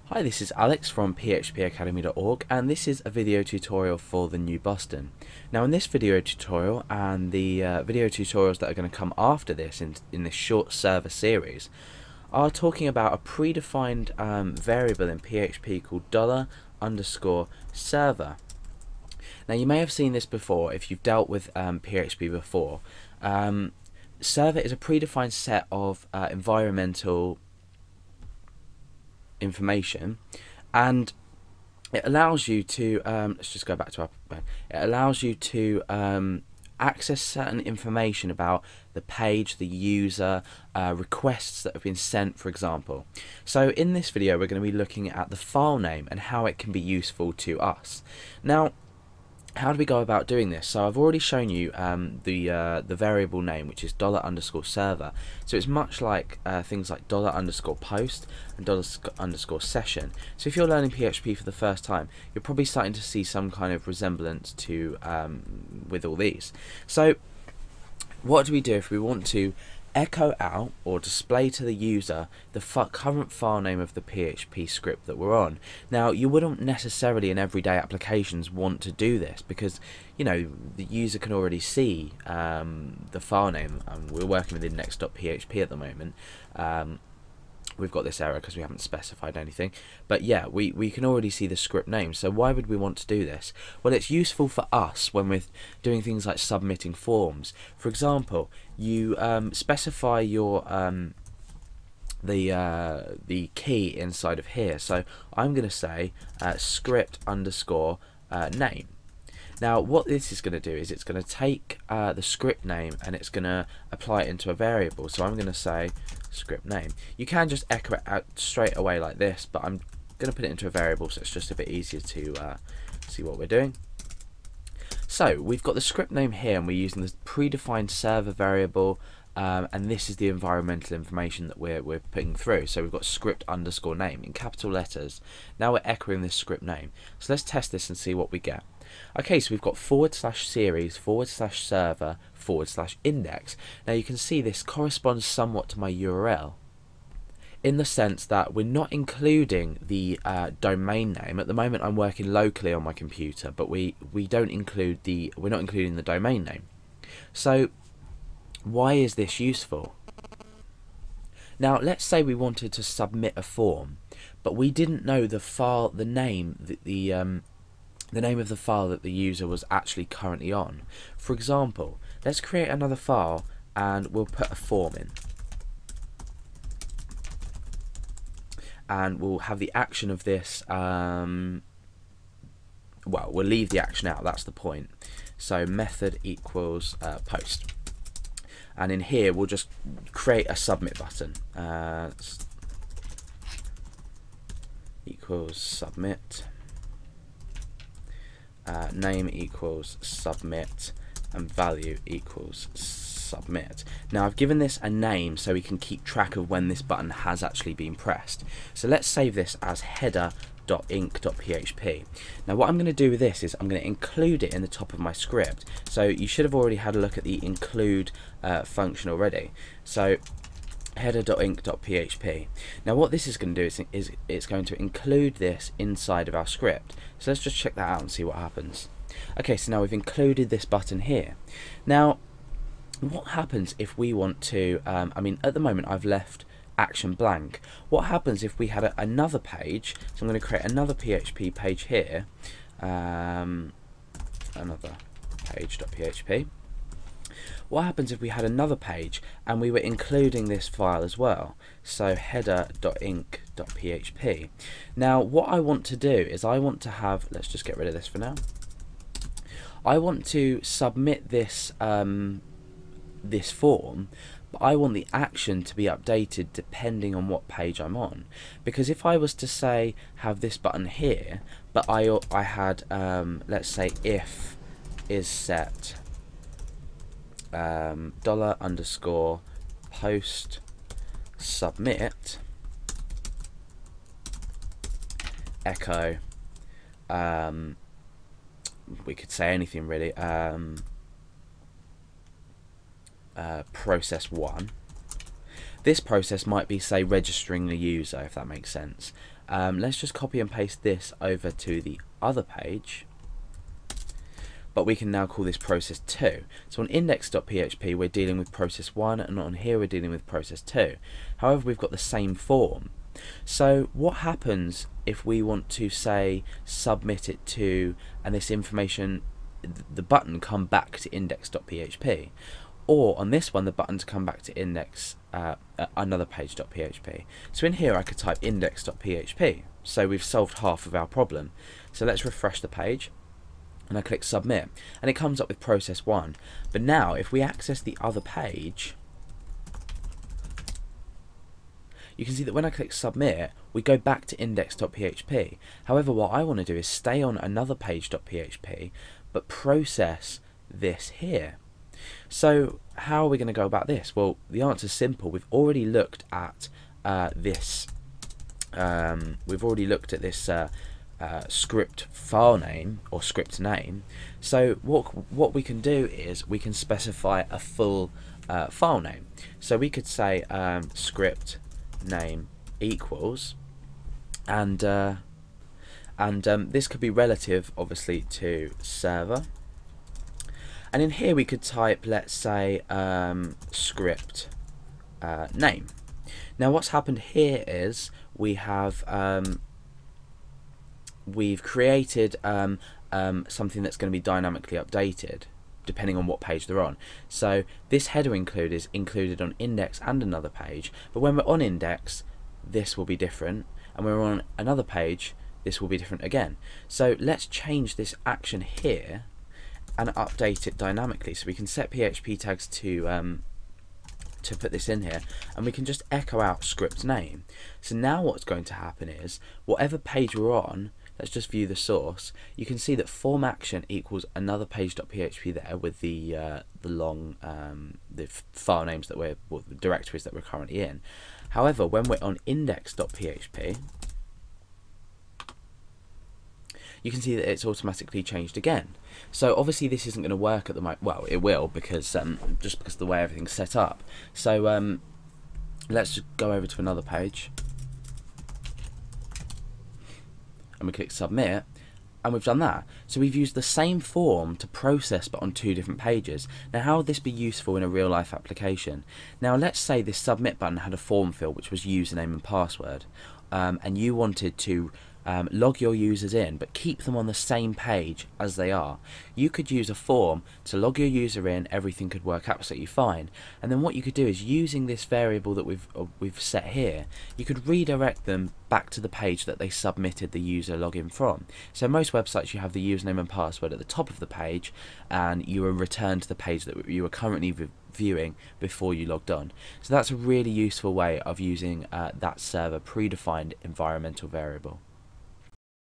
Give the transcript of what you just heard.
Hi, this is Alex from phpacademy.org, and this is a video tutorial for the new Boston. Now in this video tutorial and the video tutorials that are going to come after this in this short server series are talking about a predefined variable in PHP called $_server. Now you may have seen this before if you've dealt with PHP before. Server is a predefined set of environmental information, and it allows you to let's just go back to our it allows you to access certain information about the page, the user, requests that have been sent, for example. So in this video we're going to be looking at the file name and how it can be useful to us. Now, how do we go about doing this? So I've already shown you the variable name, which is $_server. So it's much like things like $_post and $_session. So if you're learning PHP for the first time, you're probably starting to see some kind of resemblance to with all these. So what do we do if we want to echo out or display to the user the current file name of the PHP script that we're on? Now, you wouldn't necessarily in everyday applications want to do this because, you know, the user can already see the file name. We're working with index.php at the moment. We've got this error because we haven't specified anything, but yeah, we can already see the script name. So why would we want to do this? Well, it's useful for us when we're doing things like submitting forms. For example, you specify your the key inside of here. So I'm going to say script_name. Now what this is going to do is it's going to take the script name and it's going to apply it into a variable. So I'm going to say script name. You can just echo it out straight away like this, but I'm going to put it into a variable so it's just a bit easier to see what we're doing. So we've got the script name here and we're using the predefined server variable, and this is the environmental information that we're putting through. So we've got script_name in capital letters. Now we're echoing this script name. So let's test this and see what we get. Okay, so we've got /series/server/index. Now you can see this corresponds somewhat to my URL in the sense that we're not including the domain name. At the moment I'm working locally on my computer, but we're not including the domain name. So why is this useful? Now let's say we wanted to submit a form, but we didn't know the file, the name of the file that the user was actually currently on. For example, let's create another file and we'll put a form in. And we'll have the action of this, well, we'll leave the action out, that's the point. So method equals post. And in here we'll just create a submit button. Equals submit. Name equals submit, and value equals submit. Now I've given this a name so we can keep track of when this button has actually been pressed. So let's save this as header.inc.php. Now what I'm going to do with this is I'm going to include it in the top of my script. So you should have already had a look at the include function already. So header.inc.php. Now what this is going to do is it's going to include this inside of our script. So let's just check that out and see what happens. Okay, so now we've included this button here. Now what happens if we want to, I mean at the moment I've left action blank. What happens if we had another page? So I'm going to create another PHP page here, another page.php. What happens if we had another page and we were including this file as well? So header.inc.php. Now what I want to do is I want to have, let's just get rid of this for now. I want to submit this this form, but I want the action to be updated depending on what page I'm on. Because if I was to say have this button here, but I had let's say if is set $_post submit echo, we could say anything really, process 1. This process might be, say, registering a user, if that makes sense. Let's just copy and paste this over to the other page, but we can now call this process 2. So on index.php we're dealing with process 1, and on here we're dealing with process 2. However, we've got the same form. So what happens if we want to say submit it to, and this information, the button come back to index.php, or on this one the button to come back to index another page.php. So in here I could type index.php. So we've solved half of our problem. So let's refresh the page, and I click submit, and it comes up with process 1. But now if we access the other page, you can see that when I click submit, we go back to index.php. However, what I want to do is stay on another page.php, but process this here. So how are we going to go about this? Well, the answer is simple. We've already looked at this. We've already looked at this script file name or script name. So what we can do is we can specify a full file name. So we could say script name equals, and this could be relative obviously to server, and in here we could type, let's say, script name. Now what's happened here is we have we've created something that's going to be dynamically updated depending on what page they're on. So this header include is included on index and another page, but when we're on index this will be different, and when we're on another page this will be different again. So let's change this action here and update it dynamically. So we can set PHP tags to put this in here, and we can just echo out script name. So now what's going to happen is whatever page we're on, let's just view the source, you can see that form action equals another page.php there with the long the file names that we're, well, the directories that we're currently in. However, when we're on index.php, you can see that it's automatically changed again. So obviously this isn't going to work at the moment. Well, it will, because just because of the way everything's set up. So let's just go over to another page, and we click submit, and we've done that. So we've used the same form to process, but on 2 different pages. Now how would this be useful in a real life application? Now let's say this submit button had a form field which was username and password, and you wanted to log your users in but keep them on the same page as they are. You could use a form to log your user in, everything could work absolutely fine, and then what you could do is, using this variable that we've set here, you could redirect them back to the page that they submitted the user login from. So most websites you have the username and password at the top of the page, and you will return to the page that you were currently viewing before you logged on. So that's a really useful way of using that server predefined environmental variable.